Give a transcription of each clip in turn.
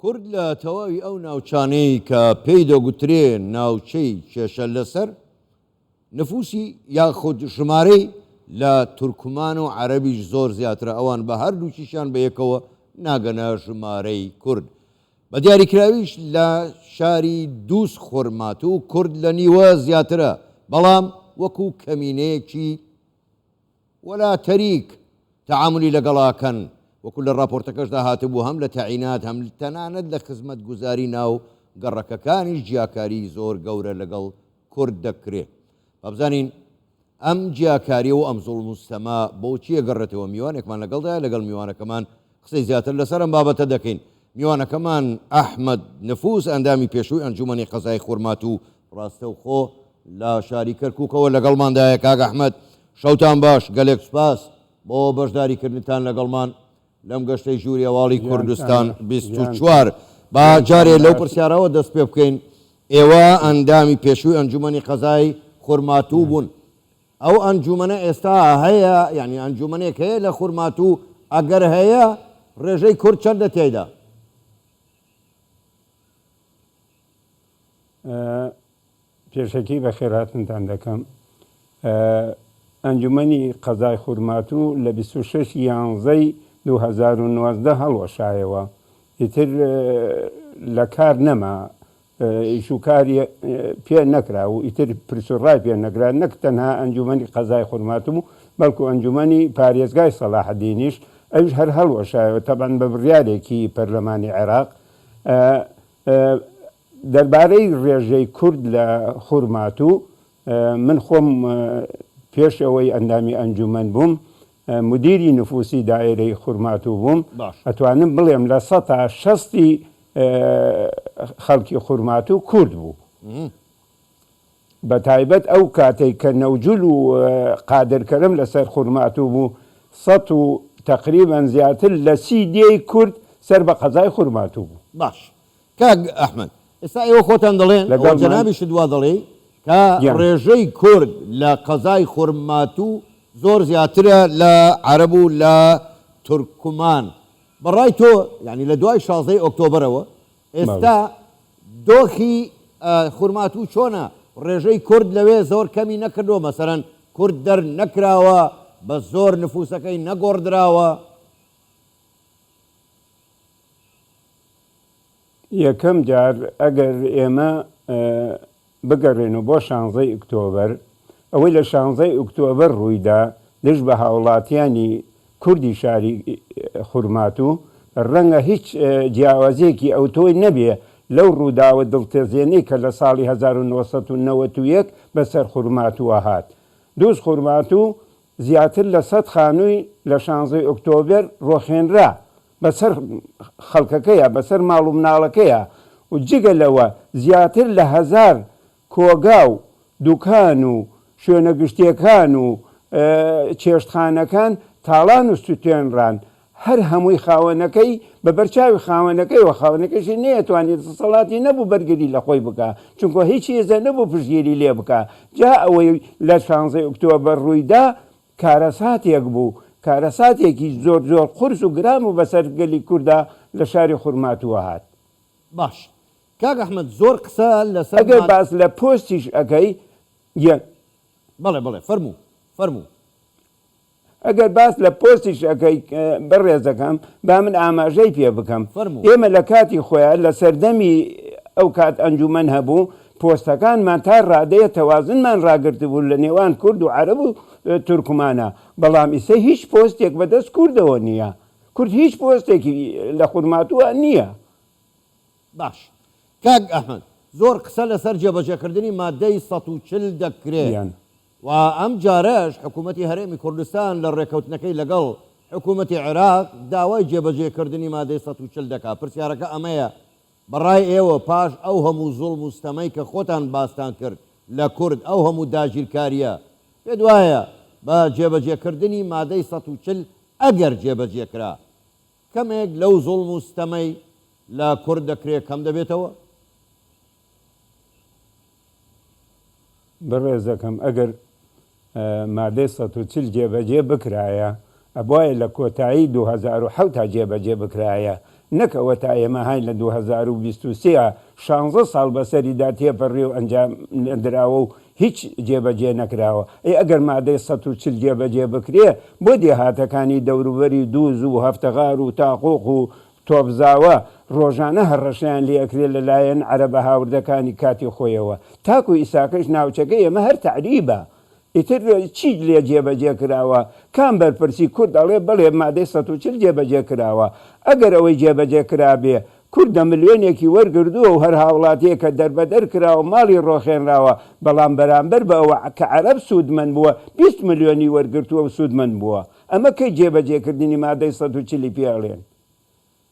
کورد لە تەواوی ئەو ناوچانەی کە پێی دەگوترێ ناوچەی کێشە لەسەر نفوسی یاخود ژمارەی لە تورکمان و عەرەبیش زۆر زیاترە ئەوان بە هەردووکیشیان بە یەکەوە ناگەنە ژمارەی کورد بە دیاریکراویش لە شاری دووس خورمات و کورد لە نیوە زیاترە بەڵام وەکو کەمینەیەکی وەلا تەریک تەعاملی لەگەڵاکەن وەکو لە راپۆرتەکەشدا هاتبوو هەم لە تەعینات هەم تەنانەت لە خزمەت گوزاری ناو گەڕەکەکانیش جیاکاری زۆر گەورە لەگەڵ کورد دەکرێت بابزانین ئەم جیاکاریە و ئەم زوڵم و ستەما بۆچیە گەڕێتەوە میوانێکمان لەگەڵدایە لەگەڵ میوانەکەمان قسەی زیاتر لەسەر ئەم بابەتە دەکەین میوانەکەمان ئەحمەد نفوس ئەندامی پێشووی ئەنجومەنی قەزای خورمات و ڕاستەوخۆ لە شاری کەرکووکەوە لەگەڵماندایە کاک ئەحمەد شەوتان باش گەلێک سوپاس بۆ بەشداریکردنتان لەگەڵمان لەم گەشتەی ژووری هەواڵی کوردستان 24 با جارێ لەو پرسیارەوە دەست پێ بکەین ئێوە ئەندامی پێشووی ئەنجومەنی قەزای خورماتوو بوون ئەو ئەنجومەنە ئێستا هەیە یعنی ئەنجومەنێک هەیە لە خورماتوو ئەگەر هەیە ڕێژەی کورد چەندە تێیدا پێشەکی بە خێراتتان دەکەم ئەنجومەنی قەزای خورماتوو لە 26 یانزەی 2019 هەڵوەشایەوە ئیتر لە کار نەما ئیشوکاری پێ نەکرا و ئیتر پرسوڕای پێ نەکرا نەک تەنها ئەنجومەنی قەزای خورماتوو بەڵکو ئەنجومەنی پارێزگای سەلاحەدینیش ئەوش هەر هەڵوەشایەوە تەبەن بە بڕیارێکی پەرلەمانی عێراق دەربارەی ڕێژەی کورد لە خورماتوو من خۆم پێشەوەی ئەندامی ئەنجومەن بووم مدیری نفوسی دایرەی خورماتوو بووم ئەتوانم بڵێم لە 160 خەڵکی خورماتوو کورد بوو بە تایبەت ئەو کاتێک کە نەوجول و قادرکەرم لەسەر خورماتوو بوو 100 و تقریبا زیاتر لە 30 کورد سەر بە قەزای خورماتوو بوو باش کاک ئەحمەد ئێستا ئێوە خۆتان دەڵێن لەگەڵ جەنابیشت وا دەڵێ کە ڕێژەی کورد لە قەزای خورماتوو زۆر زیاترە لە عەرەب و لە تورکمان بەڕای تۆ یعنی لە دوای 16 ئۆکتۆبرەوە ئێستا دۆخی خورماتوو چۆنە ڕێژەی کورد لەوێ زۆر کەمی نەکردووە مەسەرەن کورد دەر نەکراوە بە زۆر نفوسەکەی نەگۆڕدراوە یەکەم جار ئەگەر ئێمە بگەڕێن و بۆ 16 ئۆکتۆبەر ئەوەی لە 16 ئۆکتۆبەر ڕوویدا دژ بە هاوڵاتیانی کوردی شاری خورماتوو ڕەنگە هیچ جیاوازیەکی ئەو تۆی نەبێ لەو ڕووداوە دڵتێزێنەی کە لە ساڵی 1991 بەسەر خورماتووە هات دووس خورماتوو زیاتر لە 100 خانووی لە 16 ئۆکتۆبر ڕۆخێنرا بەسەر خەڵکەکەیە بەسەر ماڵ و مناڵەکەیە و جگە لەوە زیاتر لە 1000 کۆگا و دوکان و شوێنە گشتیەکان و چێشتخانەکان تاڵان و سوتێنڕان هەر هەمووی خاوەنەکەی بە بەرچاوی خاوەنەکەی و خاوەنەکەشی نەیەتوانێت سەڵاتی نەبوو بەرگری لە خۆی بکە چونکە هیچ هێزە نەبوو پشگیری لێ بکە جا ئەوەی لە 16 ئۆکتۆبەر ڕوویدا کارەساتێک بوو کارەساتێکی زۆر زۆر قورس و گرام و بەسەر گەلی کووردا لە شاری خورماتووە هات باش کاک ئەحمەد زۆر قسە لەسەر ئەگەر باس لە پۆستیش ئەەکەی بەڵێ بڵێ فەرموو ئەگەر باس لە پۆستیش ئەەکەی بەڕێزەکەم با من ئاماژەی پێ بکەم ئێمە لە کاتی خۆیان لە سەردەمی ئەو کات ئەنجومەن هەبوو پۆستەکانمان تا ڕادەیە تەوازنمان ڕاگررت بوو لە نێوان کورد و عەرەب و تورکمانە بەڵام ئیسە هیچ پۆستێک بەدەست کوردەوە نییە کورد هیچ پۆستێکی لە خورماتووە نییە باش کاک ئەحمەد زۆر قسە لەسەر جێبەجێکردنی مادەی 140 دەکرێت و ئەم جارەش حکوومەتی هەرێمی کوردستان لە ڕێکەوتنەکەی لەگەڵ حکوومەتی عێراق داوای جێبەجێکردنی مادەی 140 دەکات پرسیارەکە ئەمەیە بەڕای ئێوە پاش ئەو هەموو زوڵم و ستەمەی کە خۆتان باستان کرد لە کورد ئەو هەموو داگیرکاریە پێ وایە بە جێبەجێکردنی مادەی 140 ئەگەر جێبەجێکرا کەمێک لەو زوڵم و ستەمەی لە کورد دەکرێت کەم دەبێتەوە بەڕێزەکەم ئەگەر مادەی 140 جێبەجێ بکرایە ئەبواە لە کۆتایی 2007 تا جێبەجێ بکرایە نەکەوە تا ئێمە های لە 2023 16 ساڵ بەسەریدا تێپەڕێ و ئەنجام نەدراوە و هیچ جێبەجێ نەکراوە. ئەگەر مادەی 140 جێبەجێ بکرێ بۆ دێهاتەکانی دەوروبەری دووز و هەفتەغار و تاقۆق و تۆبزاوە ڕۆژانە هەڕەشیان لێکرێت لەلایەن عەرەبە هاوردەکانی کاتی خۆیەوە. تاکو ئیساکەش ناوچەکە ئێمە هەر تعریبە. ئیتر چی لێ جێبەجێ کراوە؟ کام بەرپرسی کورد ئەڵێ بڵێ مادەی 140 جێبەجێ کراوە. ئەگەر ئەوەی جێبەجێ کرابێ کوردە ملیۆنێکی وەرگردووە و هەر هاوڵاتەیە کە دەربەدەر کراوە ماڵی ڕۆخێنراوە، بەڵام بەرامبەر بەوە کە عەرەب سوودمەند بووە 20 ملیۆنی وەرگرتووە و سوودمەند بووە. ئەمە کەی جێبەجێکردنی مادەی 140 پێڵێن؟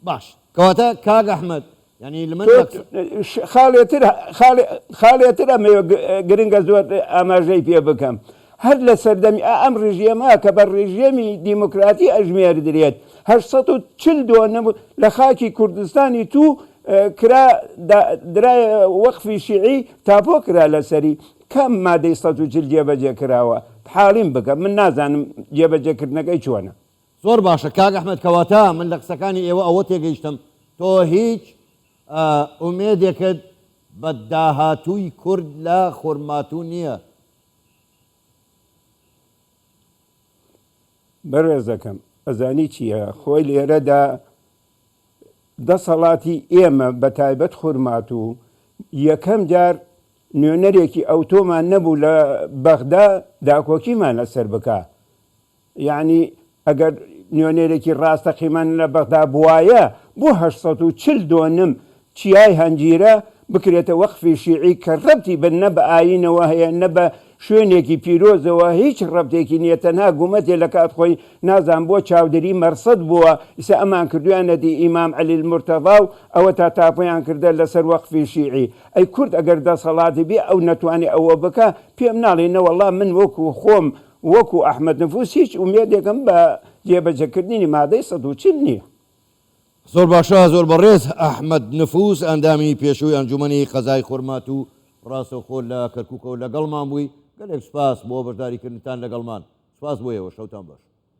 باش کەواتە کاک ئەحمەد ینی لە من خاڵێتر ئەمە گرنگە زۆر ئاماژەی پێ بکەم. هەر لە سەردەمی ئەم ڕژێمە کە بە ڕژێمی دیموکراتی ئەژمێر درێت 840 لە خاکی کوردستانی تو کرا درایە وەقفی شیعی تاپۆ کرا لەسەری کەم مادەی 140 جێبەجێ کراوە. حاڵیم بکە من نازانم جێبەجێکردنەکەی چۆنە. زۆر باشە کاک ئەحمەد کەواتە من لە قسەکانی ئێوە ئەوە تێگەیشتم تۆ هیچ ئومێدێکت بە داهاتووی کورد لە خورماتوو نییە. بەڕێزەکەم ئەزانی چییە؟ خۆی لێرەدا دەسەڵاتی ئێمە بە تایبەت خورماتوو یەکەم جار نوێنەرێکی ئەوتۆمان نەبوو لە بەغدا داکۆکیمان لەسەر بکە. یعنی ئەگەر نوێنێرێکی ڕاستەقیمان لە بەغدا بواە بۆ 840 چیای هەنجیرە بکرێتە وەقفی شیعی کە ڕەبتی بن نە بە ئاینەوە هەیە نە بە شوێنێکی پیرۆزەوە هیچ ڕەبتێکی نییە، تەنها گومەتێ لە کات خۆی نازان بۆ چاودێری مەرسەد بووە. ئیسا ئەمان کردویانەتی ئیمام عەلی المورتەضا و ئەوە تا تاپۆیان کردە لەسەر وەقفی شیعی. ئەی کورد ئەگەر دەسەڵاتی بێ ئەو نەتوانێت ئەوە بکە پێم ناڵێنە وەڵڵا من وەکو خۆم وەکو ئەحمەد نفوس هیچ ئومێدێکم بە جێبەجێکردنی مادەی 140 نییە. زۆر باشە زۆر بەڕێز ئەحمەد نفوس ئەندامی پێشووی ئەنجومەنی قەزای خورماتوو ڕاستەوخۆ لە کەرکووکەوە لەگەڵمان بووی. گەلێک سپاس بۆ بەشداریکردنتان لەگەڵمان. سپاس بۆیەوە شەوتان باش.